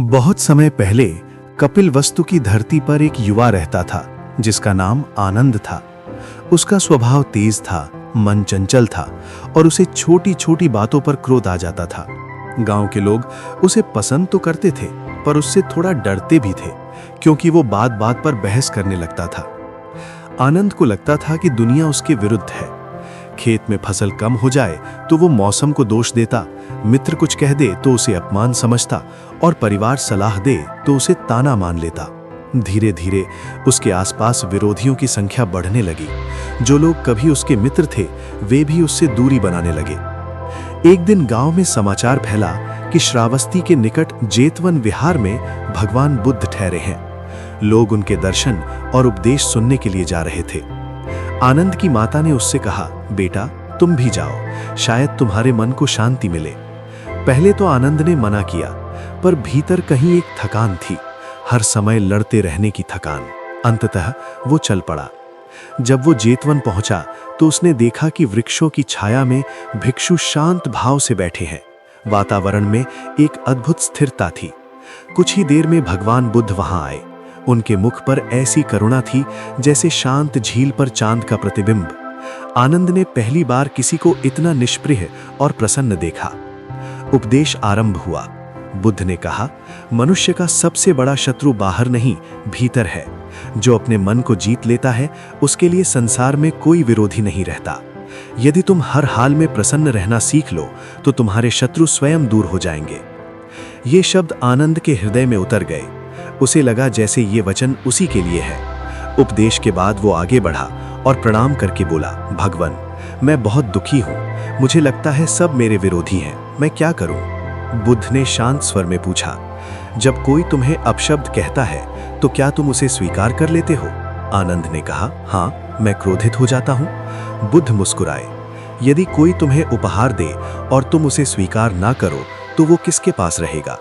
बहुत समय पहले कपिलवस्तु की धरती पर एक युवा रहता था जिसका नाम आनंद था। उसका स्वभाव तेज था, मन चंचल था और उसे छोटी छोटी बातों पर क्रोध आ जाता था। गांव के लोग उसे पसंद तो करते थे पर उससे थोड़ा डरते भी थे क्योंकि वो बात बात पर बहस करने लगता था। आनंद को लगता था कि दुनिया उसके विरुद्ध है। खेत में फसल कम हो जाए तो वो मौसम को दोष देता, मित्र कुछ कह दे तो उसे अपमान समझता और परिवार सलाह दे तो उसे ताना मान लेता। धीरे धीरे उसके आसपास विरोधियों की संख्या बढ़ने लगी। जो लोग कभी उसके मित्र थे वे भी उससे दूरी बनाने लगे। एक दिन गांव में समाचार फैला कि श्रावस्ती के निकट जेतवन विहार में भगवान बुद्ध ठहरे हैं। लोग उनके दर्शन और उपदेश सुनने के लिए जा रहे थे। आनंद की माता ने उससे कहा, बेटा तुम भी जाओ, शायद तुम्हारे मन को शांति मिले। पहले तो आनंद ने मना किया पर भीतर कहीं एक थकान थी, हर समय लड़ते रहने की थकान। अंततः वो चल पड़ा। जब वो जेतवन पहुंचा तो उसने देखा कि वृक्षों की छाया में भिक्षु शांत भाव से बैठे हैं। वातावरण में एक अद्भुत स्थिरता थी। कुछ ही देर में भगवान बुद्ध वहां आए। उनके मुख पर ऐसी करुणा थी जैसे शांत झील पर चांद का प्रतिबिंब। आनंद ने पहली बार किसी को इतना निष्प्रिय और प्रसन्न देखा। उपदेश आरंभ हुआ। बुद्ध ने कहा, मनुष्य का सबसे बड़ा शत्रु बाहर नहीं, भीतर है। जो अपने मन को जीत लेता है उसके लिए संसार में कोई विरोधी नहीं रहता। यदि तुम हर हाल में प्रसन्न रहना सीख लो तो तुम्हारे शत्रु स्वयं दूर हो जाएंगे। ये शब्द आनंद के हृदय में उतर गए। उसे लगा जैसे ये वचन उसी के लिए है। उपदेश के बाद वो आगे बढ़ा और प्रणाम करके बोला, भगवान मैं बहुत दुखी हूँ। मुझे लगता है सब मेरे विरोधी हैं, मैं क्या करूँ? बुद्ध ने शांत स्वर में पूछा, जब कोई तुम्हें अपशब्द कहता है तो क्या तुम उसे स्वीकार कर लेते हो? आनंद ने कहा, हाँ मैं क्रोधित हो जाता हूँ। बुद्ध मुस्कुराए, यदि कोई तुम्हें उपहार दे और तुम उसे स्वीकार ना करो तो वो किसके पास रहेगा?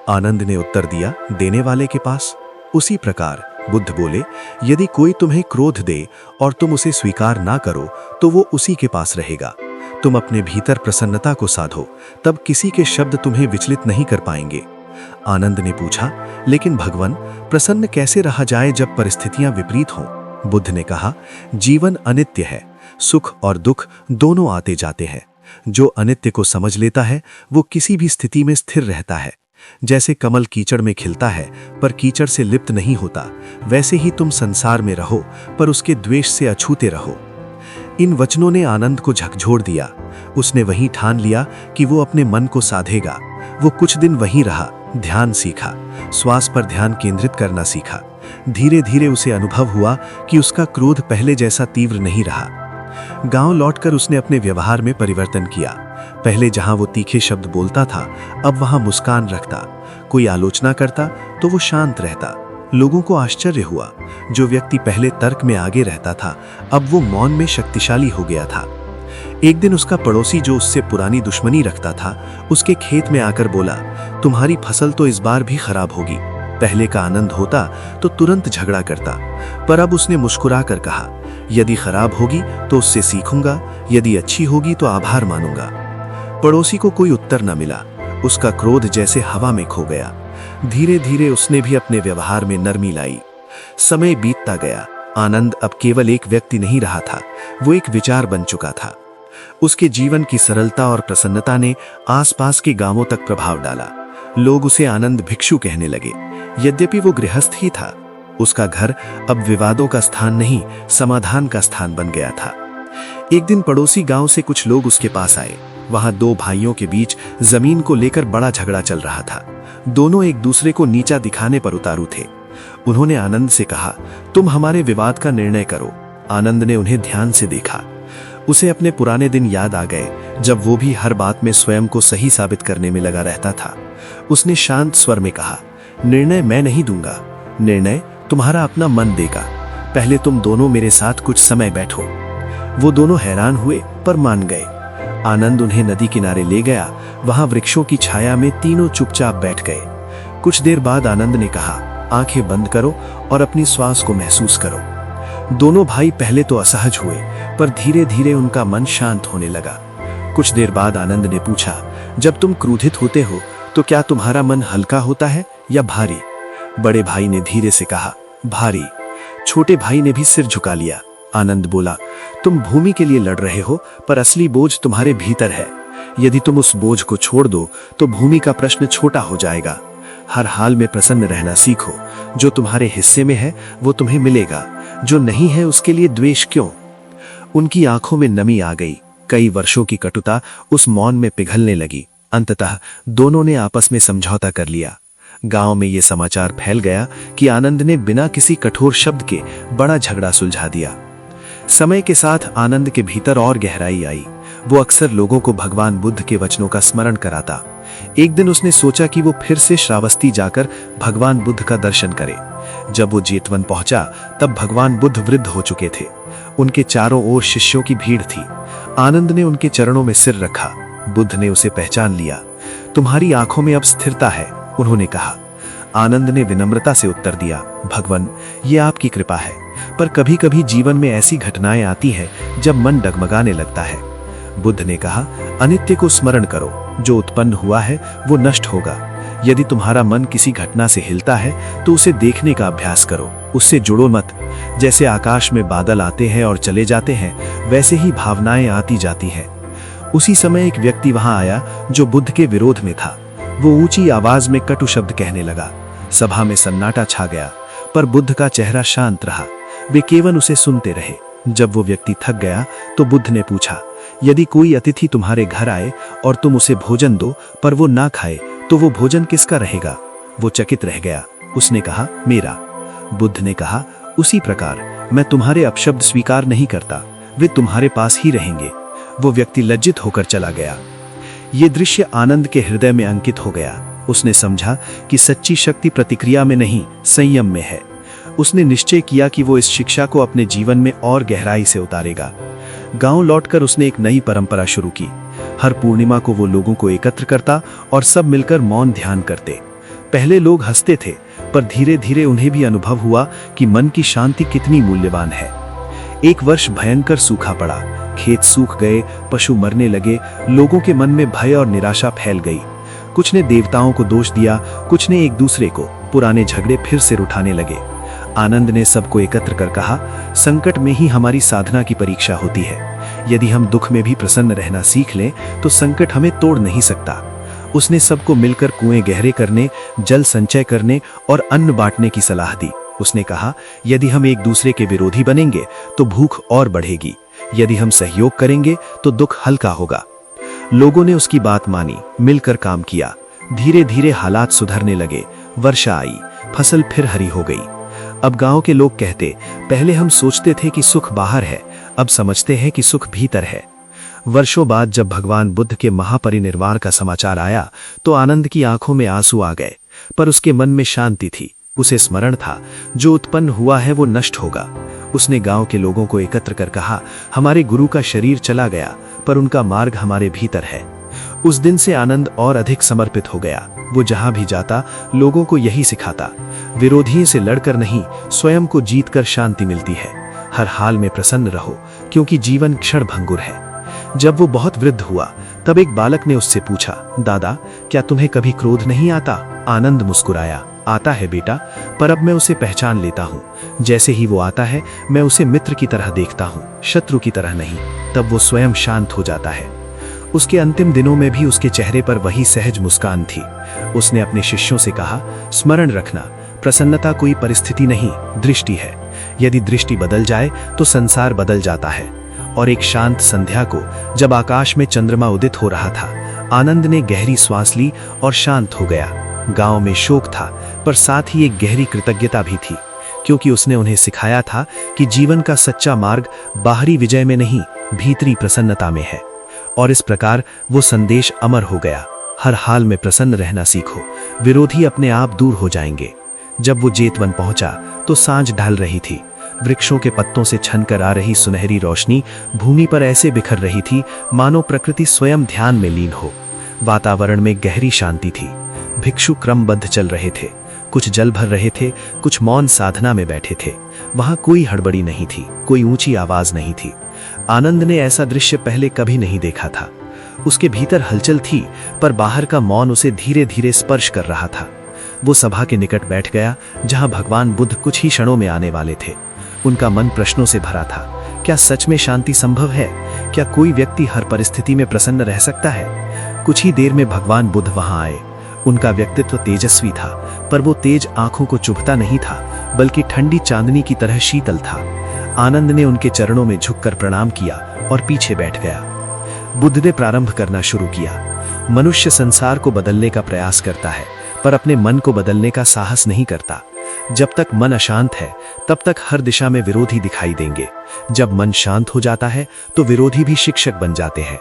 आनंद ने उत्तर दिया, देने वाले के पास। उसी प्रकार बुद्ध बोले, यदि कोई तुम्हें क्रोध दे और तुम उसे स्वीकार ना करो तो वो उसी के पास रहेगा। तुम अपने भीतर प्रसन्नता को साधो, तब किसी के शब्द तुम्हें विचलित नहीं कर पाएंगे। आनंद ने पूछा, लेकिन भगवान प्रसन्न कैसे रहा जाए जब परिस्थितियां विपरीत हों? बुद्ध ने कहा, जीवन अनित्य है, सुख और दुख दोनों आते जाते हैं। जो अनित्य को समझ लेता है वो किसी भी स्थिति में स्थिर रहता है। जैसे कमल कीचड़ में खिलता है पर कीचड़ से लिप्त नहीं होता, वैसे ही तुम संसार में रहो पर उसके द्वेष से अछूते रहो। इन वचनों ने आनंद को झकझोर दिया। उसने वहीं ठान लिया कि वो अपने मन को साधेगा। वो कुछ दिन वहीं रहा, ध्यान सीखा, श्वास पर ध्यान केंद्रित करना सीखा। धीरे धीरे उसे अनुभव हुआ कि उसका क्रोध पहले जैसा तीव्र नहीं रहा। गांव लौटकर उसने अपने व्यवहार में परिवर्तन किया। पहले जहां वो तीखे शब्द बोलता था अब वहां मुस्कान रखता। कोई आलोचना करता तो वो शांत रहता। लोगों को आश्चर्य हुआ, जो व्यक्ति पहले तर्क में आगे रहता था अब वो मौन में शक्तिशाली हो गया था। एक दिन उसका पड़ोसी जो उससे पुरानी दुश्मनी रखता था उसके खेत में आकर बोला, तुम्हारी फसल तो इस बार भी खराब होगी। पहले का आनंद होता तो तुरंत झगड़ा करता, पर अब उसने मुस्कुरा कर कहा, यदि खराब होगी तो उससे सीखूंगा, यदि अच्छी होगी तो आभार मानूंगा। पड़ोसी को कोई उत्तर न मिला। उसका क्रोध जैसे हवा में खो गया। धीरे धीरे उसने भी अपने व्यवहार में नरमी लाई। समय बीतता गया। आनंद अब केवल एक व्यक्ति नहीं रहा था, वो एक विचार बन चुका था। उसके जीवन की सरलता और प्रसन्नता ने आसपास के गांवों तक प्रभाव डाला। लोग उसे आनंद भिक्षु कहने लगे। यद्यपि वो गृहस्थ ही था, उसका घर अब विवादों का स्थान नहीं, समाधान का स्थान बन गया था। एक दिन पड़ोसी गांव से कुछ लोग उसके पास आए। वहां दो भाइयों के बीच जमीन को लेकर बड़ा झगड़ा चल रहा था। दोनों एक दूसरे को नीचा दिखाने पर उतारू थे। उन्होंने आनंद से कहा, तुम हमारे विवाद का निर्णय करो। आनंद ने उन्हें ध्यान से देखा। उसे अपने पुराने दिन याद आ गए जब वो भी हर बात में स्वयं को सही साबित करने में लगा रहता था। उसने शांत स्वर में कहा, निर्णय मैं नहीं दूंगा, निर्णय तुम्हारा अपना मन देगा। पहले तुम दोनों मेरे साथ कुछ समय बैठो। वो दोनों हैरान हुए पर मान गए। आनंद उन्हें नदी किनारे ले गया। वहां वृक्षों की छाया में तीनों चुपचाप बैठ गए। कुछ देर बाद आनंद ने कहा, आंखें बंद करो और अपनी श्वास को महसूस करो। दोनों भाई पहले तो असहज हुए पर धीरे धीरे उनका मन शांत होने लगा। कुछ देर बाद आनंद ने पूछा, जब तुम क्रोधित होते हो तो क्या तुम्हारा मन हल्का होता है या भारी? बड़े भाई ने धीरे से कहा, भारी। छोटे भाई ने भी सिर झुका लिया। आनंद बोला, तुम भूमि के लिए लड़ रहे हो, पर असली बोझ तुम्हारे भीतर है। यदि तुम उस बोझ को छोड़ दो तो भूमि का प्रश्न छोटा हो जाएगा। हर हाल में प्रसन्न रहना सीखो। जो तुम्हारे हिस्से में है वो तुम्हें मिलेगा, जो नहीं है उसके लिए द्वेष क्यों? उनकी आंखों में नमी आ गई। कई वर्षों की कटुता उस मौन में पिघलने लगी। अंततः दोनों ने आपस में समझौता कर लिया। गांव में यह समाचार फैल गया कि आनंद ने बिना किसी कठोर शब्द के बड़ा झगड़ा सुलझा दिया। समय के साथ आनंद के भीतर और गहराई आई। वो अक्सर लोगों को भगवान बुद्ध के वचनों का स्मरण कराता। एक दिन उसने सोचा कि वो फिर से श्रावस्ती जाकर भगवान बुद्ध का दर्शन करे। जब वो जेतवन पहुंचा तब भगवान बुद्ध वृद्ध हो चुके थे। उनके चारों ओर शिष्यों की भीड़ थी। आनंद ने उनके चरणों में सिर रखा। बुद्ध ने उसे पहचान लिया। तुम्हारी आंखों में अब स्थिरता है, उन्होंने कहा। आनंद ने विनम्रता से उत्तर दिया, भगवान, ये आपकी कृपा है, पर कभी कभी जीवन में ऐसी घटनाएं आती हैं जब मन डगमगाने लगता है। बुद्ध ने कहा, अनित्य को स्मरण करो। जो उत्पन्न हुआ है वो नष्ट होगा। यदि तुम्हारा मन किसी घटना से हिलता है तो उसे देखने का अभ्यास करो, उससे जुड़ो मत। जैसे आकाश में बादल आते हैं और चले जाते हैं, वैसे ही भावनाएं आती जाती हैं। उसी समय एक व्यक्ति वहां आया जो बुद्ध के विरोध में था। वो ऊंची आवाज में कटु शब्द कहने लगा। सभा में सन्नाटा छा गया, पर बुद्ध का चेहरा शांत रहा। वे केवल उसे सुनते रहे। जब वो व्यक्ति थक गया तो बुद्ध ने पूछा, यदि कोई अतिथि तुम्हारे घर आए और तुम उसे भोजन दो पर वो ना खाए तो वो भोजन किसका रहेगा? वो चकित रह गया। उसने कहा, मेरा। बुद्ध ने कहा, उसी प्रकार मैं तुम्हारे अपशब्द स्वीकार नहीं करता, वे तुम्हारे पास ही रहेंगे। वो व्यक्ति लज्जित होकर चला गया। ये दृश्य आनंद के हृदय में अंकित हो गया। उसने समझा कि सच्ची शक्ति प्रतिक्रिया में नहीं, संयम में है। उसने निश्चय किया कि वो इस शिक्षा को अपने जीवन में और गहराई से उतारेगा। गांव लौटकर उसने एक नई परंपरा शुरू की। हर पूर्णिमा को वो लोगों को एकत्र करता और सब मिलकर मौन ध्यान करते। पहले लोग हंसते थे, पर धीरे धीरे उन्हें भी अनुभव हुआ कि मन की शांति कितनी मूल्यवान है। एक वर्ष भयंकर सूखा पड़ा। खेत सूख गए, पशु मरने लगे। लोगों के मन में भय और निराशा फैल गई। कुछ ने देवताओं को दोष दिया, कुछ ने एक दूसरे को। पुराने झगड़े फिर से उठाने लगे। आनंद ने सबको एकत्र कर कहा, संकट में ही हमारी साधना की परीक्षा होती है। यदि हम दुख में भी प्रसन्न रहना सीख लें तो संकट हमें तोड़ नहीं सकता। उसने सबको मिलकर कुएं गहरे करने, जल संचय करने और अन्न बांटने की सलाह दी। उसने कहा, यदि हम एक दूसरे के विरोधी बनेंगे तो भूख और बढ़ेगी। यदि हम सहयोग करेंगे तो दुख हल्का होगा। लोगों ने उसकी बात मानी, मिलकर काम किया। धीरे धीरे हालात सुधरने लगे। वर्षा आई, फसल फिर हरी हो गई। अब गांव के लोग कहते, पहले हम सोचते थे कि सुख बाहर है, अब समझते हैं कि सुख भीतर है। वर्षों बाद जब भगवान बुद्ध के महापरिनिर्वाण का समाचार आया तो आनंद की आंखों में आंसू आ गए, पर उसके मन में शांति थी। उसे स्मरण था, जो उत्पन्न हुआ है वो नष्ट होगा। उसने गांव के लोगों को एकत्र कर कहा, हमारे गुरु का शरीर चला गया, पर उनका मार्ग हमारे भीतर है। उस दिन से आनंद और अधिक समर्पित हो गया। वो जहां भी जाता लोगों को यही सिखाता, विरोधियों से लड़कर नहीं, स्वयं को जीतकर शांति मिलती है। हर हाल में प्रसन्न रहो, क्योंकि जीवन क्षण भंगुर है। जब वो बहुत वृद्ध हुआ तब एक बालक ने उससे पूछा, दादा, क्या तुम्हें कभी क्रोध नहीं आता? आनंद मुस्कुराया, आता है बेटा, पर अब मैं उसे पहचान लेता हूँ। जैसे ही वो आता है मैं उसे मित्र की तरह देखता हूँ, शत्रु की तरह नहीं। तब वो स्वयं शांत हो जाता है। उसके अंतिम दिनों में भी उसके चेहरे पर वही सहज मुस्कान थी। उसने अपने शिष्यों से कहा, स्मरण रखना, प्रसन्नता कोई परिस्थिति नहीं, दृष्टि है। यदि दृष्टि बदल जाए तो संसार बदल जाता है। और एक शांत संध्या को, जब आकाश में चंद्रमा उदित हो रहा था, आनंद ने गहरी श्वास ली और शांत हो गया। गांव में शोक था, पर साथ ही एक गहरी कृतज्ञता भी थी, क्योंकि उसने उन्हें सिखाया था कि जीवन का सच्चा मार्ग बाहरी विजय में नहीं, भीतरी प्रसन्नता में है। और इस प्रकार वो संदेश अमर हो गया। हर हाल में प्रसन्न रहना सीखो, विरोधी अपने आप दूर हो जाएंगे। जब वो जेतवन पहुंचा तो सांझ ढल रही थी। वृक्षों के पत्तों से छनकर आ रही सुनहरी रोशनी भूमि पर ऐसे बिखर रही थी मानो प्रकृति स्वयं ध्यान में लीन हो। वातावरण में गहरी शांति थी। भिक्षु क्रमबद्ध चल रहे थे, कुछ जल भर रहे थे, कुछ मौन साधना में बैठे थे। वहां कोई हड़बड़ी नहीं थी, कोई ऊंची आवाज नहीं थी। आनंद ने ऐसा दृश्य पहले कभी नहीं देखा था। उसके भीतर हलचल थी, पर बाहर का मौन उसे धीरे धीरे स्पर्श कर रहा था। वो सभा के निकट बैठ गया, जहां भगवान बुद्ध कुछ ही क्षणों में आने वाले थे। उनका मन प्रश्नों से भरा था। क्या सच में शांति संभव है? क्या कोई व्यक्ति हर परिस्थिति में प्रसन्न रह सकता है? कुछ ही देर में भगवान बुद्ध वहां आए। उनका व्यक्तित्व तेजस्वी था, पर वो तेज आंखों को चुभता नहीं था, बल्कि ठंडी चांदनी की तरह शीतल था। आनंद ने उनके चरणों में झुककर प्रणाम किया और पीछे बैठ गया। बुद्ध ने प्रारंभ करना शुरू किया। मनुष्य संसार को बदलने का प्रयास करता है, पर अपने मन को बदलने का साहस नहीं करता। जब तक मन अशांत है, तब तक हर दिशा में विरोधी दिखाई देंगे। जब मन शांत हो जाता है, तो विरोधी भी शिक्षक बन जाते हैं।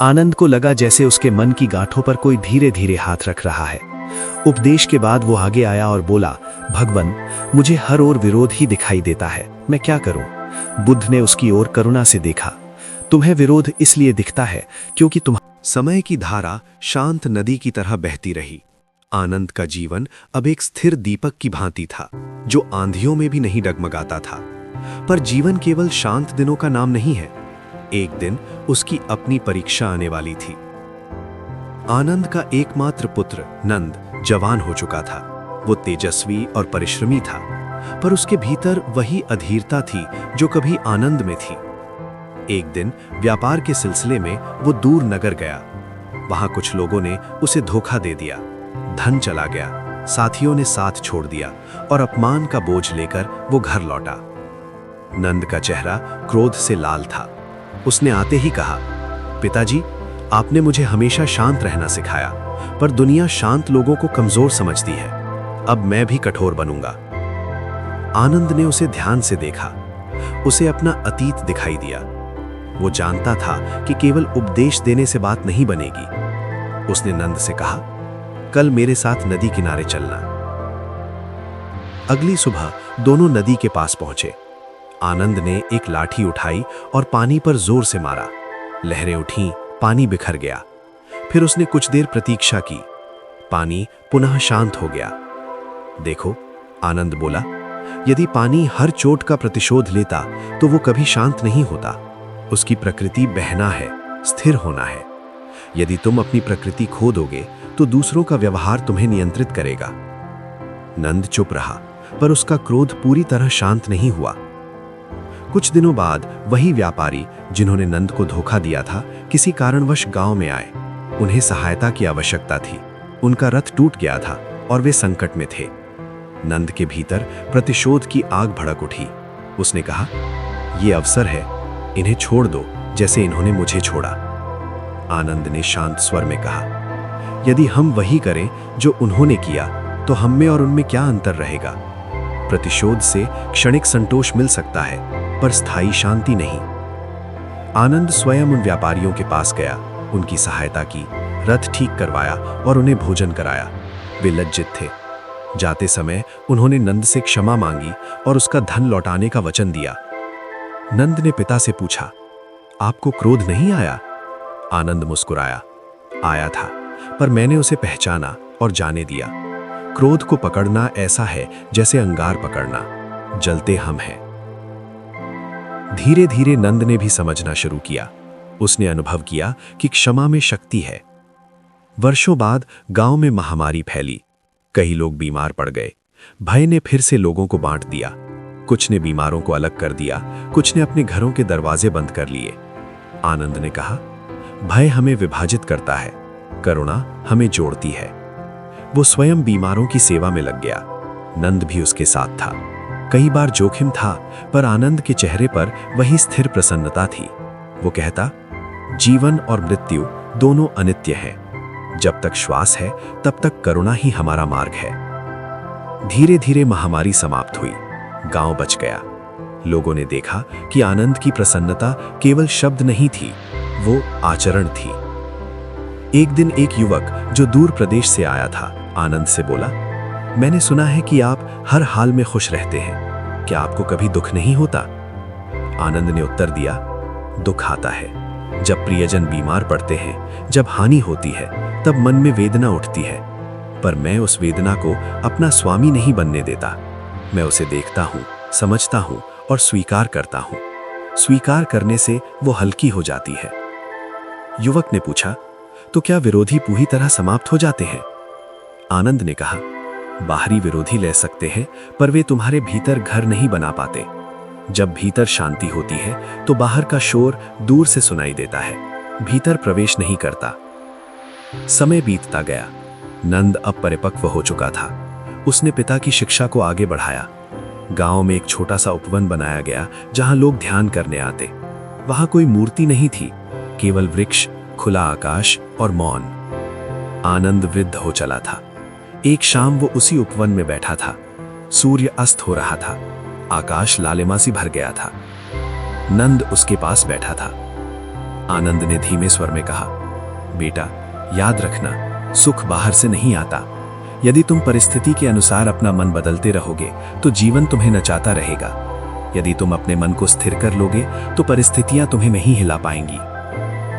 आनंद को लगा जैसे उसके मन की गांठों पर कोई धीरे धीरे हाथ रख रहा है। उपदेश के बाद वो आगे आया और बोला, भगवन, मुझे हर ओर विरोध ही दिखाई देता है, मैं क्या करूं? बुद्ध ने उसकी ओर करुणा से देखा। तुम्हें विरोध इसलिए दिखता है क्योंकि तुम। समय की धारा शांत नदी की तरह बहती रही। आनंद का जीवन अब एक स्थिर दीपक की भांति था, जो आंधियों में भी नहीं डगमगाता था। पर जीवन केवल शांत दिनों का नाम नहीं है। एक दिन उसकी अपनी परीक्षा आने वाली थी। आनंद का एकमात्र पुत्र नंद जवान हो चुका था। वो तेजस्वी और परिश्रमी था, पर उसके भीतर वही अधीरता थी जो कभी आनंद में थी। एक दिन व्यापार के सिलसिले में वो दूर नगर गया। वहां कुछ लोगों ने उसे धोखा दे दिया। धन चला गया, साथियों ने साथ छोड़ दिया और अपमान का बोझ लेकर वो घर लौटा। नंद का चेहरा क्रोध से लाल था। उसने आते ही कहा, पिताजी, आपने मुझे हमेशा शांत रहना सिखाया, पर दुनिया शांत लोगों को कमजोर समझती है। अब मैं भी कठोर बनूंगा। आनंद ने उसे ध्यान से देखा। उसे अपना अतीत दिखाई दिया। वो जानता था कि केवल उपदेश देने से बात नहीं बनेगी। उसने नंद से कहा, कल मेरे साथ नदी किनारे चलना। अगली सुबह दोनों नदी के पास पहुंचे। आनंद ने एक लाठी उठाई और पानी पर जोर से मारा। लहरें उठीं, पानी बिखर गया। फिर उसने कुछ देर प्रतीक्षा की। पानी पुनः शांत हो गया। देखो, आनंद बोला, यदि पानी हर चोट का प्रतिशोध लेता तो वो कभी शांत नहीं होता। उसकी प्रकृति बहना है, स्थिर होना है। यदि तुम अपनी प्रकृति खो दोगे तो दूसरों का व्यवहार तुम्हें नियंत्रित करेगा। नंद चुप रहा, पर उसका क्रोध पूरी तरह शांत नहीं हुआ। कुछ दिनों बाद वही व्यापारी जिन्होंने नंद को धोखा दिया था, किसी कारणवश गांव में आए। उन्हें सहायता की आवश्यकता थी। उनका रथ टूट गया था और वे संकट में थे। नंद के भीतर प्रतिशोध की आग भड़क उठी। उसने कहा, यह अवसर है, इन्हें छोड़ दो जैसे इन्होंने मुझे छोड़ा। आनंद ने शांत स्वर में कहा, यदि हम वही करें जो उन्होंने किया, तो हम में और उनमें क्या अंतर रहेगा? प्रतिशोध से क्षणिक संतोष मिल सकता है, पर स्थायी शांति नहीं। आनंद स्वयं उन व्यापारियों के पास गया, उनकी सहायता की, रथ ठीक करवाया और उन्हें भोजन कराया। वे लज्जित थे। जाते समय उन्होंने नंद से क्षमा मांगी और उसका धन लौटाने का वचन दिया। नंद ने पिता से पूछा, आपको क्रोध नहीं आया? आनंद मुस्कुराया, आया था, पर मैंने उसे पहचाना और जाने दिया। क्रोध को पकड़ना ऐसा है जैसे अंगार पकड़ना, जलते हम हैं। धीरे धीरे नंद ने भी समझना शुरू किया। उसने अनुभव किया कि क्षमा में शक्ति है। वर्षों बाद गांव में महामारी फैली। कई लोग बीमार पड़ गए। भय ने फिर से लोगों को बांट दिया। कुछ ने बीमारों को अलग कर दिया, कुछ ने अपने घरों के दरवाजे बंद कर लिए। आनंद ने कहा, भय हमें विभाजित करता है, करुणा हमें जोड़ती है। वो स्वयं बीमारों की सेवा में लग गया। नंद भी उसके साथ था। कई बार जोखिम था, पर आनंद के चेहरे पर वही स्थिर प्रसन्नता थी। वो कहता, जीवन और मृत्यु दोनों अनित्य हैं। जब तक श्वास है, तब तक करुणा ही हमारा मार्ग है। धीरे धीरे महामारी समाप्त हुई। गांव बच गया। लोगों ने देखा कि आनंद की प्रसन्नता केवल शब्द नहीं थी, वो आचरण थी। एक दिन एक युवक जो दूर प्रदेश से आया था, आनंद से बोला, मैंने सुना है कि आप हर हाल में खुश रहते हैं। क्या आपको कभी दुख नहीं होता? आनंद ने उत्तर दिया, दुख आता है। जब प्रियजन बीमार पड़ते हैं, जब हानि होती है, तब मन में वेदना उठती है। पर मैं उस वेदना को अपना स्वामी नहीं बनने देता। मैं उसे देखता हूँ, समझता हूँ और स्वीकार करता हूँ। स्वीकार करने से वो हल्की हो जाती है। युवक ने पूछा, तो क्या विरोधी पूरी तरह समाप्त हो जाते हैं? आनंद ने कहा, बाहरी विरोधी ले सकते हैं, पर वे तुम्हारे भीतर घर नहीं बना पाते। जब भीतर शांति होती है तो बाहर का शोर दूर से सुनाई देता है, भीतर प्रवेश नहीं करता। समय बीतता गया। नंद अब परिपक्व हो चुका था। उसने पिता की शिक्षा को आगे बढ़ाया। गांव में एक छोटा सा उपवन बनाया गया जहां लोग ध्यान करने आते। वहां कोई मूर्ति नहीं थी, केवल वृक्ष, खुला आकाश और मौन। आनंद वृद्ध हो चला था। एक शाम वो उसी उपवन में बैठा था। सूर्य अस्त हो रहा था, आकाश लालिमा सी भर गया था। नंद उसके पास बैठा था। आनंद ने धीमे स्वर में कहा, बेटा, याद रखना, सुख बाहर से नहीं आता। यदि तुम परिस्थिति के अनुसार अपना मन बदलते रहोगे तो जीवन तुम्हें नचाता रहेगा। यदि तुम अपने मन को स्थिर कर लोगे तो परिस्थितियां तुम्हें नहीं हिला पाएंगी।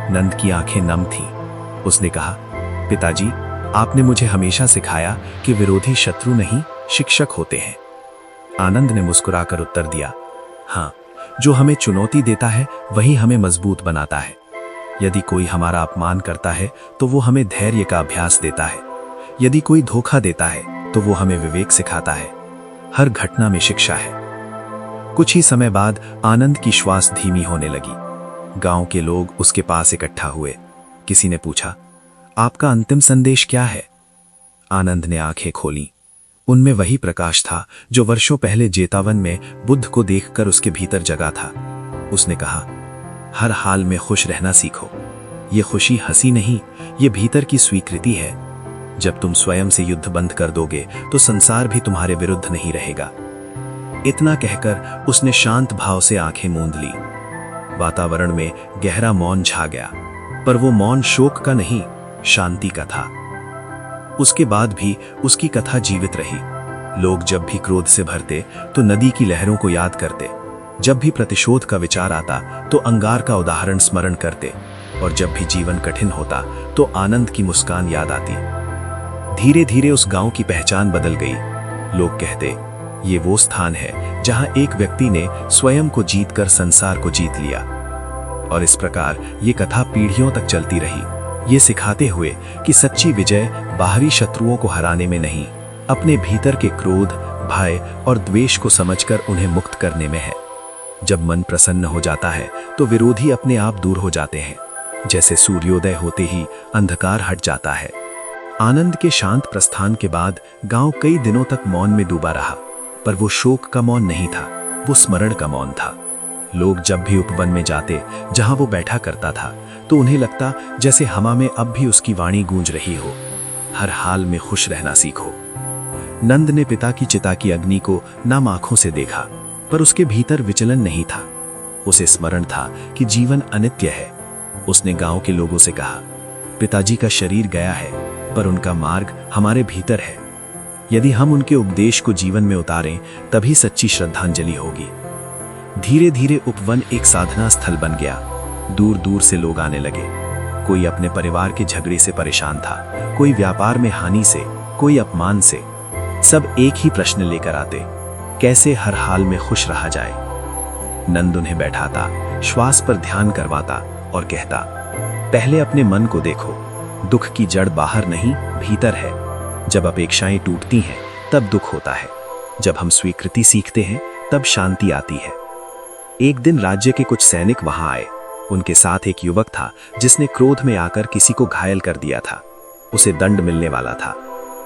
नंद की आंखें नम थीं। उसने कहा, पिताजी, आपने मुझे हमेशा सिखाया कि विरोधी शत्रु नहीं, शिक्षक होते हैं। आनंद ने मुस्कुराकर उत्तर दिया, हाँ, जो हमें चुनौती देता है वही हमें मजबूत बनाता है। यदि कोई हमारा अपमान करता है तो वो हमें धैर्य का अभ्यास देता है। यदि कोई धोखा देता है तो वो हमें विवेक सिखाता है। हर घटना में शिक्षा है। कुछ ही समय बाद आनंद की श्वास धीमी होने लगी। गांव के लोग उसके पास इकट्ठा हुए। किसी ने पूछा, आपका अंतिम संदेश क्या है? आनंद ने आंखें खोली। उनमें वही प्रकाश था जो वर्षों पहले जेतावन में बुद्ध को देखकर उसके भीतर जगा था। उसने कहा, हर हाल में खुश रहना सीखो। ये खुशी हंसी नहीं, ये भीतर की स्वीकृति है। जब तुम स्वयं से युद्ध बंद कर दोगे तो संसार भी तुम्हारे विरुद्ध नहीं रहेगा। इतना कहकर उसने शांत भाव से आंखें मूंद ली। वातावरण में गहरा मौन छा गया, पर वो मौन शोक का नहीं, शांति का था। उसके बाद भी उसकी कथा जीवित रही। लोग जब भी क्रोध से भरते तो नदी की लहरों को याद करते, जब भी प्रतिशोध का विचार आता तो अंगार का उदाहरण स्मरण करते, और जब भी जीवन कठिन होता तो आनंद की मुस्कान याद आती। धीरे धीरे उस गांव की पहचान बदल गई। लोग कहते, ये वो स्थान है जहां एक व्यक्ति ने स्वयं को जीतकर संसार को जीत लिया। और इस प्रकार ये कथा पीढ़ियों तक चलती रही, ये सिखाते हुए कि सच्ची विजय बाहरी शत्रुओं को हराने में नहीं, अपने भीतर के क्रोध, भय और द्वेष को समझकर उन्हें मुक्त करने में है। जब मन प्रसन्न हो जाता है तो विरोधी अपने आप दूर हो जाते हैं, जैसे सूर्योदय होते ही अंधकार हट जाता है। आनंद के शांत प्रस्थान के बाद गांव कई दिनों तक मौन में डूबा रहा, पर वो शोक का मौन नहीं था, वो स्मरण का मौन था। लोग जब भी उपवन में जाते जहां वो बैठा करता था तो उन्हें लगता जैसे हवा में अब भी उसकी वाणी गूंज रही हो, हर हाल में खुश रहना सीखो। नंद ने पिता की चिता की अग्नि को नम आंखों से देखा, पर उसके भीतर विचलन नहीं था। उसे स्मरण था कि जीवन अनित्य है। उसने गांव के लोगों से कहा, पिताजी का शरीर गया है, पर उनका मार्ग हमारे भीतर है। यदि हम उनके उपदेश को जीवन में उतारें तभी सच्ची श्रद्धांजलि होगी। धीरे धीरे उपवन एक साधना स्थल बन गया। दूर दूर से लोग आने लगे। कोई अपने परिवार के झगड़े से परेशान था, कोई व्यापार में हानि से, कोई अपमान से। सब एक ही प्रश्न लेकर आते, कैसे हर हाल में खुश रहा जाए। नंद उन्हें बैठाता, श्वास पर ध्यान करवाता और कहता, पहले अपने मन को देखो। दुख की जड़ बाहर नहीं, भीतर है। जब अपेक्षाएं टूटती हैं तब दुख होता है। जब हम स्वीकृति सीखते हैं तब शांति आती है। एक दिन राज्य के कुछ सैनिक वहां आए। उनके साथ एक युवक था जिसने क्रोध में आकर किसी को घायल कर दिया था। उसे दंड मिलने वाला था।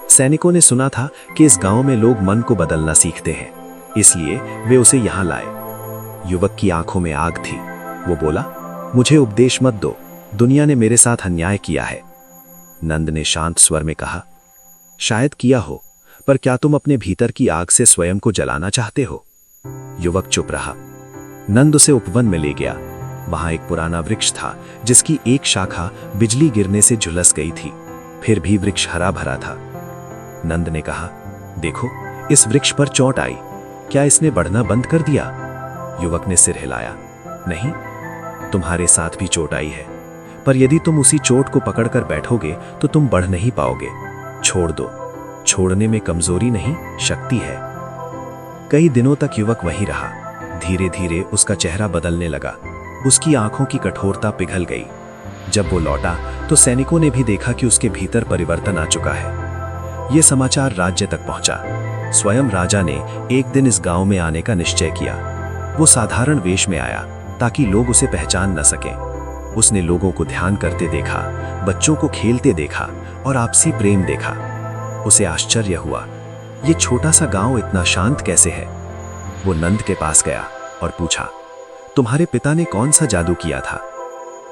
सैनिकों ने सुना था कि इस गांव में लोग मन को बदलना सीखते हैं, इसलिए वे उसे यहां लाए। युवक की आंखों में आग थी। वो बोला, मुझे उपदेश मत दो, दुनिया ने मेरे साथ अन्याय किया है। नंद ने शांत स्वर में कहा, शायद किया हो, पर क्या तुम अपने भीतर की आग से स्वयं को जलाना चाहते हो? युवक चुप रहा। नंद उसे उपवन में ले गया। वहां एक पुराना वृक्ष था जिसकी एक शाखा बिजली गिरने से झुलस गई थी, फिर भी वृक्ष हरा भरा था। नंद ने कहा, देखो, इस वृक्ष पर चोट आई, क्या इसने बढ़ना बंद कर दिया? युवक ने सिर हिलाया, नहीं, तुम्हारे साथ भी चोट आई है, पर यदि तुम उसी चोट को पकड़कर बैठोगे तो तुम बढ़ नहीं पाओगे। छोड़ दो। छोड़ने में कमजोरी नहीं, शक्ति है। कई दिनों तक युवक वहीं रहा। धीरे धीरे उसका चेहरा बदलने लगा। उसकी आंखों की कठोरता पिघल गई। जब वो लौटा तो सैनिकों ने भी देखा कि उसके भीतर परिवर्तन आ चुका है। ये समाचार राज्य तक पहुंचा। स्वयं राजा ने एक दिन इस गांव में आने का निश्चय किया। वो साधारण वेश में आया ताकि लोग उसे पहचान न सकें। उसने लोगों को ध्यान करते देखा, बच्चों को खेलते देखा और आपसी प्रेम देखा। उसे आश्चर्य हुआ, ये छोटा सा गांव इतना शांत कैसे है। वो नंद के पास गया और पूछा, तुम्हारे पिता ने कौन सा जादू किया था?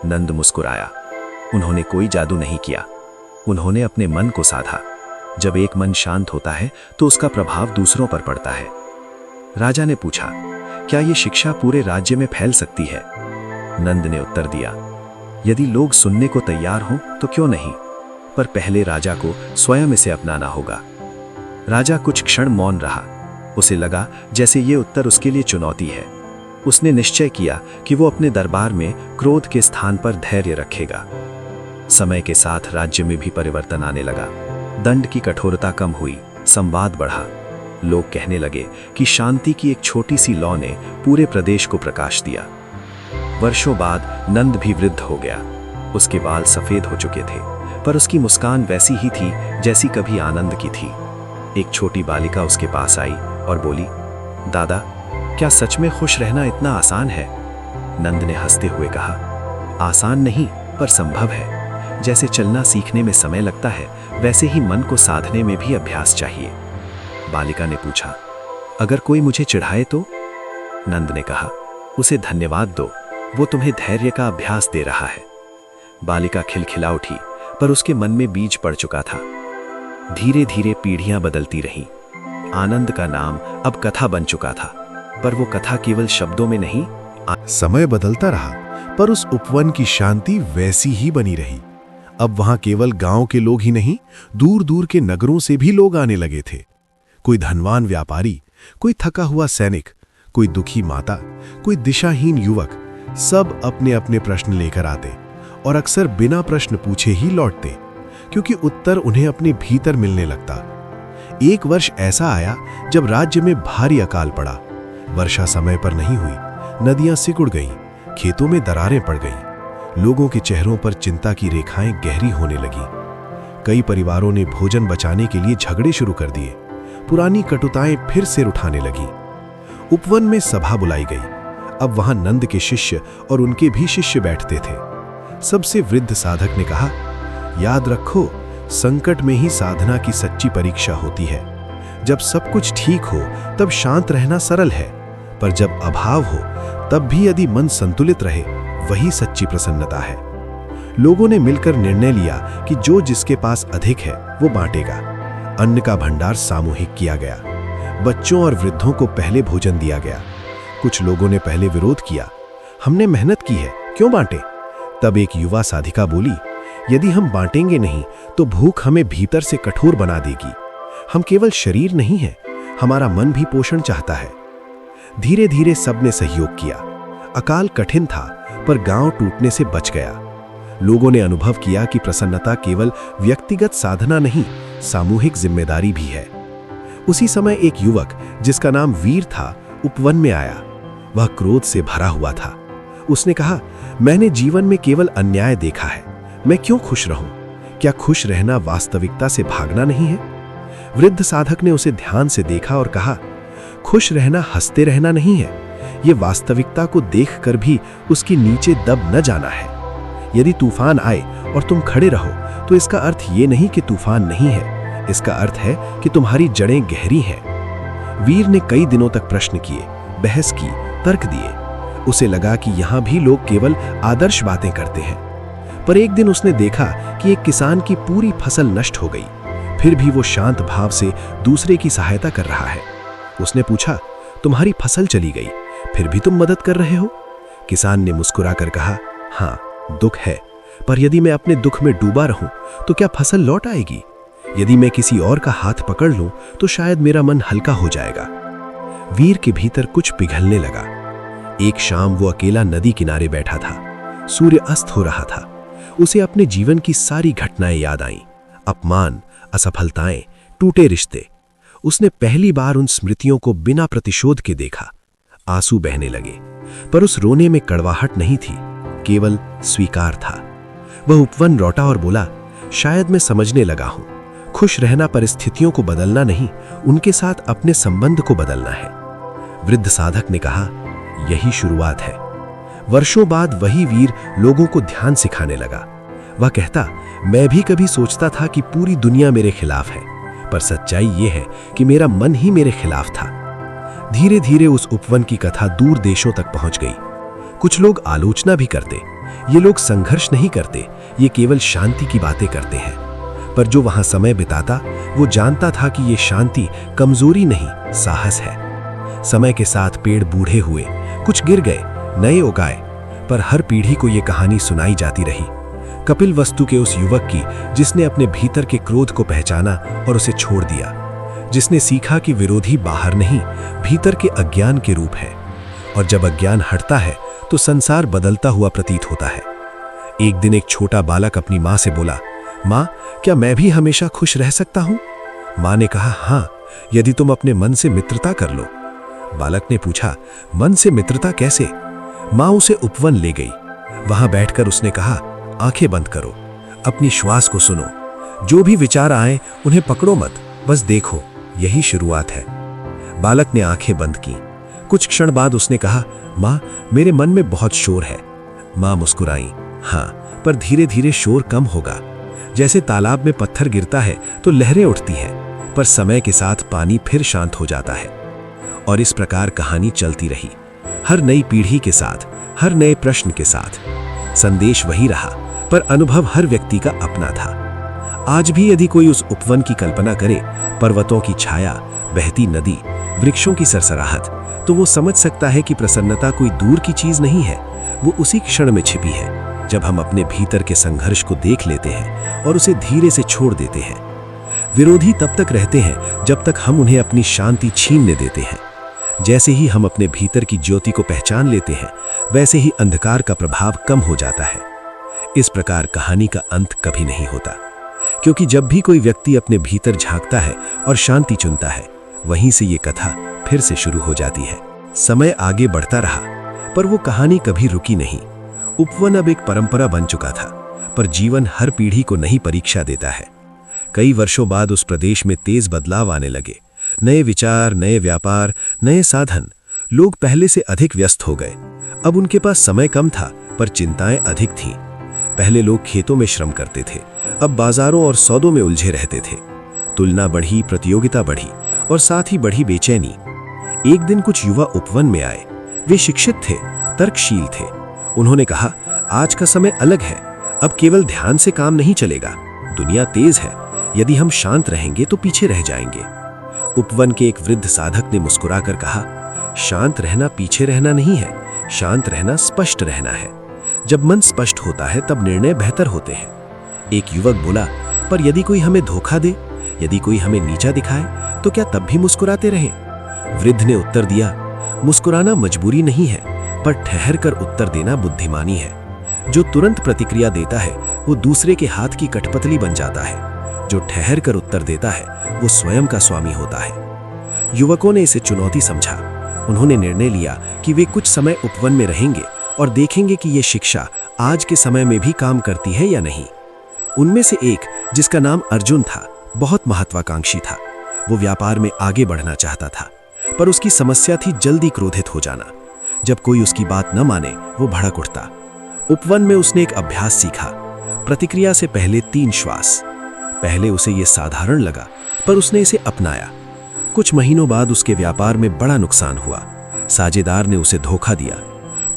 नंद मुस्कुराया, उन्होंने कोई जादू नहीं किया, उन्होंने अपने मन को साधा। जब एक मन शांत होता है तो उसका प्रभाव दूसरों पर पड़ता है। राजा ने पूछा, क्या ये शिक्षा पूरे राज्य में फैल सकती है? नंद ने उत्तर दिया, यदि लोग सुनने को तैयार हों तो क्यों नहीं, पर पहले राजा को स्वयं इसे अपनाना होगा। राजा कुछ क्षण मौन रहा। उसे लगा जैसे ये उत्तर उसके लिए चुनौती है। उसने निश्चय किया कि वो अपने दरबार में क्रोध के स्थान पर धैर्य रखेगा। समय के साथ राज्य में भी परिवर्तन आने लगा। दंड की कठोरता कम हुई, संवाद बढ़ा। लोग कहने लगे कि शांति की एक छोटी सी लौ ने पूरे प्रदेश को प्रकाश दिया। वर्षों बाद नंद भी वृद्ध हो गया। उसके बाल सफेद हो चुके थे, पर उसकी मुस्कान वैसी ही थी जैसी कभी आनंद की थी। एक छोटी बालिका उसके पास आई और बोली, दादा, क्या सच में खुश रहना इतना आसान है? नंद ने हंसते हुए कहा, आसान नहीं पर संभव है। जैसे चलना सीखने में समय लगता है, वैसे ही मन को साधने में भी अभ्यास चाहिए। बालिका ने पूछा, अगर कोई मुझे चिढ़ाए तो? नंद ने कहा, उसे धन्यवाद दो, वो तुम्हें धैर्य का अभ्यास दे रहा है। बालिका खिलखिला उठी, पर उसके मन में बीज पड़ चुका था। धीरे धीरे पीढ़ियां बदलती रहीं। आनंद का नाम अब कथा बन चुका था, पर वो कथा केवल शब्दों में नहीं। समय बदलता रहा, पर उस उपवन की शांति वैसी ही बनी रही। अब वहां केवल गांव के लोग ही नहीं, दूर दूर के नगरों से भी लोग आने लगे थे। कोई धनवान व्यापारी, कोई थका हुआ सैनिक, कोई दुखी माता, कोई दिशाहीन युवक, सब अपने अपने प्रश्न लेकर आते और अक्सर बिना प्रश्न पूछे ही लौटते, क्योंकि उत्तर उन्हें अपने भीतर मिलने लगता। एक वर्ष ऐसा आया जब राज्य में भारी अकाल पड़ा। वर्षा समय पर नहीं हुई, नदियां सिकुड़ गईं, खेतों में दरारें पड़ गईं, लोगों के चेहरों पर चिंता की रेखाएं गहरी होने लगीं। कई परिवारों ने भोजन बचाने के लिए झगड़े शुरू कर दिए। पुरानी कटुताएं फिर सिर उठाने लगीं। उपवन में सभा बुलाई गई। अब वहां नंद के शिष्य और उनके भी शिष्य बैठते थे। सबसे वृद्ध साधक ने कहा, याद रखो, संकट में ही साधना की सच्ची परीक्षा होती है। जब सब कुछ ठीक हो तब शांत रहना सरल है, पर जब अभाव हो तब भी यदि मन संतुलित रहे, वही सच्ची प्रसन्नता है। लोगों ने मिलकर निर्णय लिया कि जो जिसके पास अधिक है वो बांटेगा। अन्न का भंडार सामूहिक किया गया। बच्चों और वृद्धों को पहले भोजन दिया गया। कुछ लोगों ने पहले विरोध किया, हमने मेहनत की है, क्यों बांटे? तब एक युवा साधिका बोली, यदि हम बांटेंगे नहीं तो भूख हमें भीतर से कठोर बना देगी। हम केवल शरीर नहीं हैं, हमारा मन भी पोषण चाहता है। धीरे धीरे सबने सहयोग किया। अकाल कठिन था, पर गांव टूटने से बच गया। लोगों ने अनुभव किया कि प्रसन्नता केवल व्यक्तिगत साधना नहीं, सामूहिक जिम्मेदारी भी है। उसी समय एक युवक जिसका नाम वीर था, उपवन में आया। वह क्रोध से भरा हुआ था। उसने कहा, मैंने जीवन में केवल अन्याय देखा है, मैं क्यों खुश रहूं? क्या खुश रहना वास्तविकता से भागना नहीं है? वृद्ध साधक ने उसे ध्यान से देखा और कहा, खुश रहना हंसते रहना नहीं है, ये वास्तविकता को देखकर भी उसके नीचे दब न जाना है। यदि तूफान आए और तुम खड़े रहो तो इसका अर्थ ये नहीं कि तूफान नहीं है, इसका अर्थ है कि तुम्हारी जड़ें गहरी हैं। वीर ने कई दिनों तक प्रश्न किए, बहस की, तर्क दिए। उसे लगा कि यहां भी लोग केवल आदर्श बातें करते हैं। पर एक दिन उसने देखा कि एक किसान की पूरी फसल नष्ट हो गई, फिर भी वो शांत भाव से दूसरे की सहायता कर रहा है। उसने पूछा, तुम्हारी फसल चली गई, फिर भी तुम मदद कर रहे हो? किसान ने मुस्कुरा कर कहा, हाँ, दुख है, पर यदि मैं अपने दुख में डूबा रहूं तो क्या फसल लौट आएगी? यदि मैं किसी और का हाथ पकड़ लूं तो शायद मेरा मन हल्का हो जाएगा। वीर के भीतर कुछ पिघलने लगा। एक शाम वो अकेला नदी किनारे बैठा था। सूर्य अस्त हो रहा था। उसे अपने जीवन की सारी घटनाएं याद आईं, अपमान, असफलताएं, टूटे रिश्ते। उसने पहली बार उन स्मृतियों को बिना प्रतिशोध के देखा। आंसू बहने लगे, पर उस रोने में कड़वाहट नहीं थी, केवल स्वीकार था। वह उपवन लौटा और बोला, शायद मैं समझने लगा हूं, खुश रहना परिस्थितियों को बदलना नहीं, उनके साथ अपने संबंध को बदलना है। वृद्ध साधक ने कहा, यही शुरुआत है। वर्षों बाद वही वीर लोगों को ध्यान सिखाने लगा। वह कहता, मैं भी कभी सोचता था कि पूरी दुनिया मेरे खिलाफ है, पर सच्चाई यह है कि मेरा मन ही मेरे खिलाफ था। धीरे धीरे उस उपवन की कथा दूर देशों तक पहुंच गई। कुछ लोग आलोचना भी करते, ये लोग संघर्ष नहीं करते, ये केवल शांति की बातें करते हैं। पर जो वहां समय बिताता वो जानता था कि ये शांति कमजोरी नहीं, साहस है। समय के साथ पेड़ बूढ़े हुए, कुछ गिर गए, नए उगाए, पर हर पीढ़ी को ये कहानी सुनाई जाती रही। कपिलवस्तु के उस युवक की जिसने अपने भीतर के क्रोध को पहचाना और उसे छोड़ दिया, जिसने सीखा कि विरोधी बाहर नहीं, भीतर के अज्ञान के रूप है, और जब अज्ञान हटता है तो संसार बदलता हुआ प्रतीत होता है। एक दिन एक छोटा बालक अपनी मां से बोला, मां, क्या मैं भी हमेशा खुश रह सकता हूं? मां ने कहा, हां, यदि तुम अपने मन से मित्रता कर लो। बालक ने पूछा, मन से मित्रता कैसे? मां उसे उपवन ले गई। वहां बैठकर उसने कहा, आंखें बंद करो, अपनी श्वास को सुनो, जो भी विचार आए उन्हें पकड़ो मत, बस देखो, यही शुरुआत है। बालक ने आंखें बंद की। कुछ क्षण बाद उसने कहा, मां, मेरे मन में बहुत शोर है। मां मुस्कुराई, हां, पर धीरे धीरे शोर कम होगा। जैसे तालाब में पत्थर गिरता है तो लहरें उठती हैं, पर समय के साथ पानी फिर शांत हो जाता है। और इस प्रकार कहानी चलती रही, हर नई पीढ़ी के साथ, हर नए प्रश्न के साथ। संदेश वही रहा, पर अनुभव हर व्यक्ति का अपना था। आज भी यदि कोई उस उपवन की कल्पना करे, पर्वतों की छाया, बहती नदी, वृक्षों की सरसराहट, तो वो समझ सकता है कि प्रसन्नता कोई दूर की चीज नहीं है, वो उसी क्षण में छिपी है, जब हम अपने भीतर के संघर्ष को देख लेते हैं और उसे धीरे से छोड़ देते हैं। विरोधी तब तक रहते हैं जब तक हम उन्हें अपनी शांति छीनने देते हैं। जैसे ही हम अपने भीतर की ज्योति को पहचान लेते हैं, वैसे ही अंधकार का प्रभाव कम हो जाता है। इस प्रकार कहानी का अंत कभी नहीं होता, क्योंकि जब भी कोई व्यक्ति अपने भीतर झांकता है और शांति चुनता है, वहीं से ये कथा फिर से शुरू हो जाती है। समय आगे बढ़ता रहा, पर वो कहानी कभी रुकी नहीं। उपवन अब एक परंपरा बन चुका था, पर जीवन हर पीढ़ी को नई परीक्षा देता है। कई वर्षों बाद उस प्रदेश में तेज बदलाव आने लगे। नए विचार, नए व्यापार, नए साधन। लोग पहले से अधिक व्यस्त हो गए। अब उनके पास समय कम था, पर चिंताएं अधिक थीं। पहले लोग खेतों में श्रम करते थे, अब बाजारों और सौदों में उलझे रहते थे। तुलना बढ़ी, प्रतियोगिता बढ़ी, और साथ ही बढ़ी बेचैनी। एक दिन कुछ युवा उपवन में आए। वे शिक्षित थे, तर्कशील थे। उन्होंने कहा, आज का समय अलग है, अब केवल ध्यान से काम नहीं चलेगा। दुनिया तेज है, यदि हम शांत रहेंगे तो पीछे रह जाएंगे। उपवन के एक वृद्ध साधक ने मुस्कुराकर कहा, शांत रहना पीछे रहना नहीं है, शांत रहना स्पष्ट रहना है। जब मन स्पष्ट होता है तब निर्णय बेहतर होते हैं। एक युवक बोला, पर यदि कोई हमें धोखा दे, यदि कोई हमें नीचा दिखाए, तो क्या तब भी मुस्कुराते रहें? वृद्ध ने उत्तर दिया, मुस्कुराना मजबूरी नहीं है, पर ठहर कर उत्तर देना बुद्धिमानी है। जो तुरंत प्रतिक्रिया देता है वो दूसरे के हाथ की कठपुतली बन जाता है। जो ठहर कर उत्तर देता है वो स्वयं का स्वामी होता है। युवकों ने इसे चुनौती समझा। उन्होंने निर्णय लिया कि वे कुछ समय उपवन में रहेंगे और देखेंगे कि ये शिक्षा आज के समय में भी काम करती है या नहीं। उनमें से एक, जिसका नाम अर्जुन था, बहुत महत्वाकांक्षी था। वो व्यापार में आगे बढ़ना चाहता था, पर उसकी समस्या थी जल्दी क्रोधित हो जाना। जब कोई उसकी बात न माने वो भड़क उठता। उपवन में उसने एक अभ्यास सीखा, प्रतिक्रिया से पहले 3 श्वास। पहले उसे यह साधारण लगा, पर उसने इसे अपनाया। कुछ महीनों बाद उसके व्यापार में बड़ा नुकसान हुआ। साझेदार ने उसे धोखा दिया।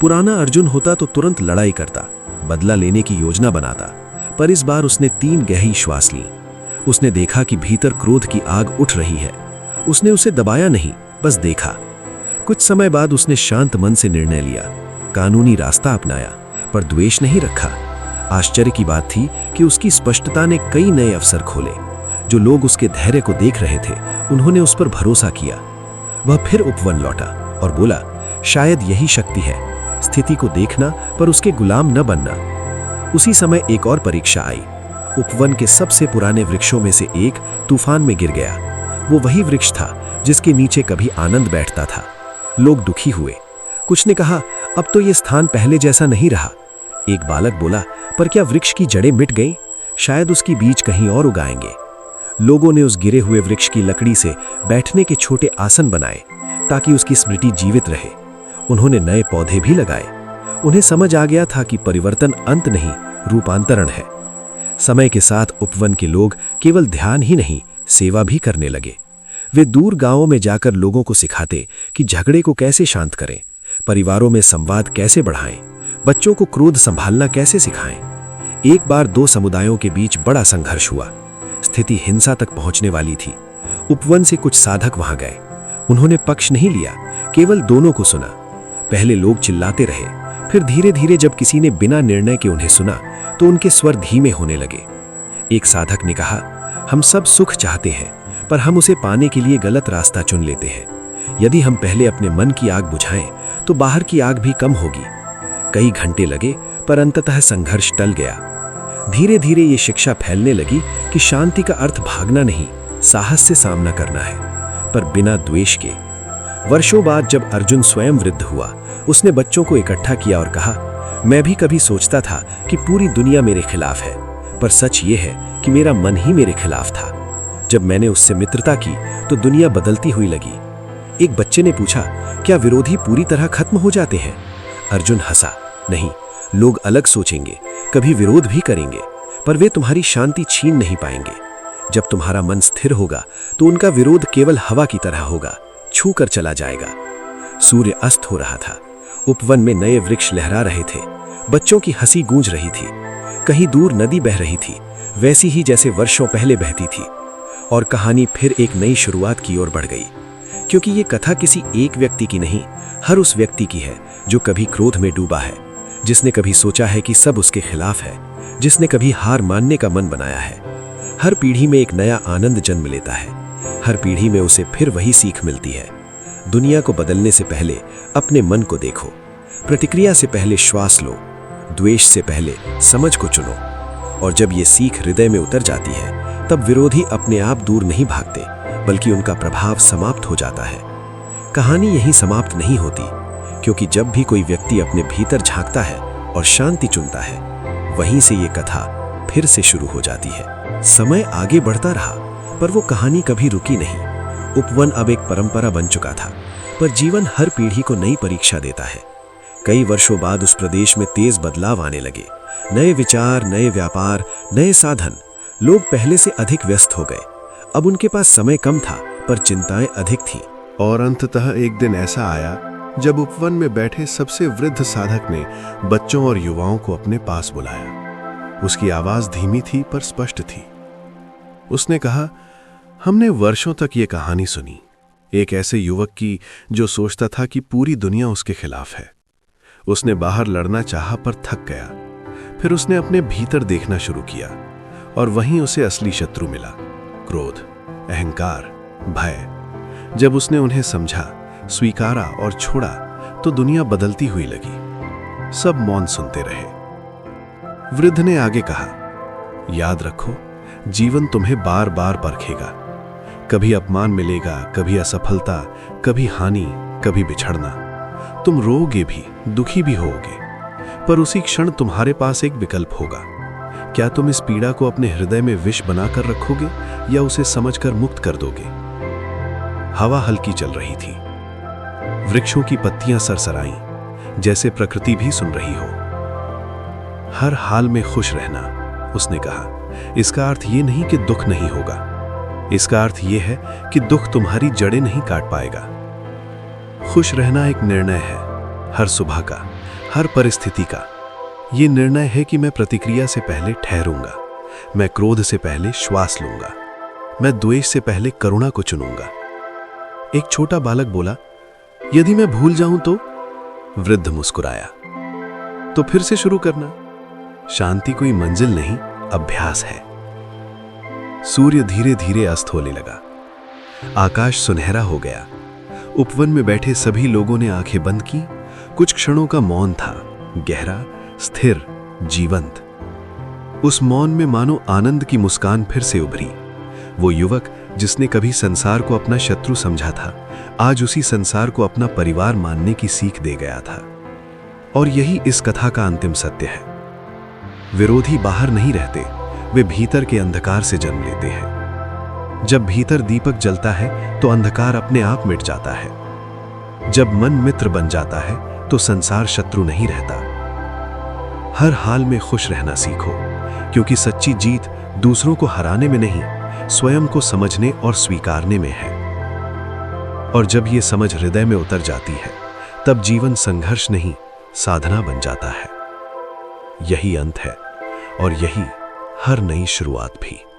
पुराना अर्जुन होता तो तुरंत लड़ाई करता, बदला लेने की योजना बनाता, पर इस बार उसने 3 गहरी श्वास ली। उसने देखा कि भीतर क्रोध की आग उठ रही है। उसने उसे दबाया नहीं, बस देखा। कुछ समय बाद उसने शांत मन से निर्णय लिया, कानूनी रास्ता अपनाया, पर द्वेष नहीं रखा। आश्चर्य की बात थी कि उसकी स्पष्टता ने कई नए अवसर खोले। जो लोग उसके धैर्य को देख रहे थे, उन्होंने उस पर भरोसा किया। वह फिर उपवन लौटा और बोला, शायद यही शक्ति है, स्थिति को देखना पर उसके गुलाम न बनना। उसी समय एक और परीक्षा आई। उपवन के सबसे पुराने वृक्षों में से एक तूफान में गिर गया। वो वही वृक्ष था जिसके नीचे कभी आनंद बैठता था। लोग दुखी हुए। कुछ ने कहा, अब तो ये स्थान पहले जैसा नहीं रहा। एक बालक बोला, पर क्या वृक्ष की जड़ें मिट गईं? शायद उसकी बीज कहीं और उगाएंगे। लोगों ने उस गिरे हुए वृक्ष की लकड़ी से बैठने के छोटे आसन बनाए ताकि उसकी स्मृति जीवित रहे। उन्होंने नए पौधे भी लगाए। उन्हें समझ आ गया था कि परिवर्तन अंत नहीं, रूपांतरण है। समय के साथ उपवन के लोग केवल ध्यान ही नहीं, सेवा भी करने लगे। वे दूर गांवों में जाकर लोगों को सिखाते कि झगड़े को कैसे शांत करें, परिवारों में संवाद कैसे बढ़ाएं, बच्चों को क्रोध संभालना कैसे सिखाएं। एक बार दो समुदायों के बीच बड़ा संघर्ष हुआ। स्थिति हिंसा तक पहुंचने वाली थी। उपवन से कुछ साधक वहां गए। उन्होंने पक्ष नहीं लिया, केवल दोनों को सुना। पहले लोग चिल्लाते रहे, फिर धीरे धीरे जब किसी ने बिना निर्णय के उन्हें सुना तो उनके स्वर धीमे होने लगे। एक साधक ने कहा, हम सब सुख चाहते हैं, पर हम उसे पाने के लिए गलत रास्ता चुन लेते हैं। यदि हम पहले अपने मन की आग बुझाएं तो बाहर की आग भी कम होगी। कई घंटे लगे, पर अंततः संघर्ष टल गया। धीरे धीरे ये शिक्षा फैलने लगी कि शांति का अर्थ भागना नहीं, साहस से सामना करना है, पर बिना द्वेष के। वर्षों बाद जब अर्जुन स्वयं वृद्ध हुआ, उसने बच्चों को इकट्ठा किया और कहा, मैं भी कभी सोचता था कि पूरी दुनिया मेरे खिलाफ है, पर सच ये है कि मेरा मन ही मेरे खिलाफ था। जब मैंने उससे मित्रता की तो दुनिया बदलती हुई लगी। एक बच्चे ने पूछा, क्या विरोधी पूरी तरह खत्म हो जाते हैं? अर्जुन हंसा, नहीं, लोग अलग सोचेंगे, कभी विरोध भी करेंगे, पर वे तुम्हारी शांति छीन नहीं पाएंगे। जब तुम्हारा मन स्थिर होगा तो उनका विरोध केवल हवा की तरह होगा, छू कर चला जाएगा। सूर्य अस्त हो रहा था। उपवन में नए वृक्ष लहरा रहे थे। बच्चों की हंसी गूंज रही थी। कहीं दूर नदी बह रही थी, वैसी ही जैसे वर्षों पहले बहती थी। और कहानी फिर एक नई शुरुआत की ओर बढ़ गई, क्योंकि ये कथा किसी एक व्यक्ति की नहीं, हर उस व्यक्ति की है जो कभी क्रोध में डूबा है, जिसने कभी सोचा है कि सब उसके खिलाफ है, जिसने कभी हार मानने का मन बनाया है। हर पीढ़ी में एक नया आनंद जन्म लेता है। हर पीढ़ी में उसे फिर वही सीख मिलती है। दुनिया को बदलने से पहले अपने मन को देखो, प्रतिक्रिया से पहले श्वास लो, द्वेष से पहले समझ को चुनो। और जब ये सीख हृदय में उतर जाती है, तब विरोधी अपने आप दूर नहीं भागते, बल्कि उनका प्रभाव समाप्त हो जाता है। कहानी यहीं समाप्त नहीं होती, क्योंकि जब भी कोई व्यक्ति अपने भीतर झांकता है और शांति चुनता है, वहीं से ये कथा फिर से शुरू हो जाती है। समय आगे बढ़ता रहा, पर वो कहानी कभी रुकी नहीं। उपवन अब एक परंपरा बन चुका था, पर जीवन हर पीढ़ी को नई परीक्षा देता है। कई वर्षों बाद उस प्रदेश में तेज बदलाव आने लगे। नए विचार, नए व्यापार, नए साधन। लोग पहले से अधिक व्यस्त हो गए। अब उनके पास समय कम था, पर चिंताएं अधिक थीं। और अंततः एक दिन ऐसा आया जब उपवन में बैठे सबसे वृद्ध साधक ने बच्चों और युवाओं को अपने पास बुलाया। उसकी आवाज धीमी थी पर स्पष्ट थी। उसने कहा, हमने वर्षों तक ये कहानी सुनी, एक ऐसे युवक की जो सोचता था कि पूरी दुनिया उसके खिलाफ है। उसने बाहर लड़ना चाहा पर थक गया। फिर उसने अपने भीतर देखना शुरू किया, और वहीं उसे असली शत्रु मिला, क्रोध, अहंकार, भय। जब उसने उन्हें समझा, स्वीकारा और छोड़ा, तो दुनिया बदलती हुई लगी। सब मौन सुनते रहे। वृद्ध ने आगे कहा, याद रखो, जीवन तुम्हें बार बार परखेगा। कभी अपमान मिलेगा, कभी असफलता, कभी हानि, कभी बिछड़ना। तुम रोओगे भी, दुखी भी होगे, पर उसी क्षण तुम्हारे पास एक विकल्प होगा। क्या तुम इस पीड़ा को अपने हृदय में विष बनाकर रखोगे या उसे समझकर मुक्त कर दोगे? हवा हल्की चल रही थी। वृक्षों की पत्तियां सरसराईं, जैसे प्रकृति भी सुन रही हो। हर हाल में खुश रहना, उसने कहा। इसका अर्थ ये नहीं कि दुख नहीं होगा। इसका अर्थ यह है कि दुख तुम्हारी जड़ें नहीं काट पाएगा। खुश रहना एक निर्णय है, हर सुबह का, हर परिस्थिति का। यह निर्णय है कि मैं प्रतिक्रिया से पहले ठहरूंगा, मैं क्रोध से पहले श्वास लूंगा, मैं द्वेष से पहले करुणा को चुनूंगा। एक छोटा बालक बोला, यदि मैं भूल जाऊं तो? वृद्ध मुस्कुराया, तो फिर से शुरू करना। शांति कोई मंजिल नहीं, अभ्यास है। सूर्य धीरे धीरे अस्त होने लगा। आकाश सुनहरा हो गया। उपवन में बैठे सभी लोगों ने आंखें बंद की। कुछ क्षणों का मौन था, गहरा, स्थिर, जीवंत। उस मौन में मानो आनंद की मुस्कान फिर से उभरी। वो युवक जिसने कभी संसार को अपना शत्रु समझा था, आज उसी संसार को अपना परिवार मानने की सीख दे गया था। और यही इस कथा का अंतिम सत्य है। विरोधी बाहर नहीं रहते, वे भीतर के अंधकार से जन्म लेते हैं। जब भीतर दीपक जलता है तो अंधकार अपने आप मिट जाता है। जब मन मित्र बन जाता है तो संसार शत्रु नहीं रहता। हर हाल में खुश रहना सीखो, क्योंकि सच्ची जीत दूसरों को हराने में नहीं, स्वयं को समझने और स्वीकारने में है। और जब ये समझ हृदय में उतर जाती है, तब जीवन संघर्ष नहीं, साधना बन जाता है। यही अंत है और यही हर नई शुरुआत भी।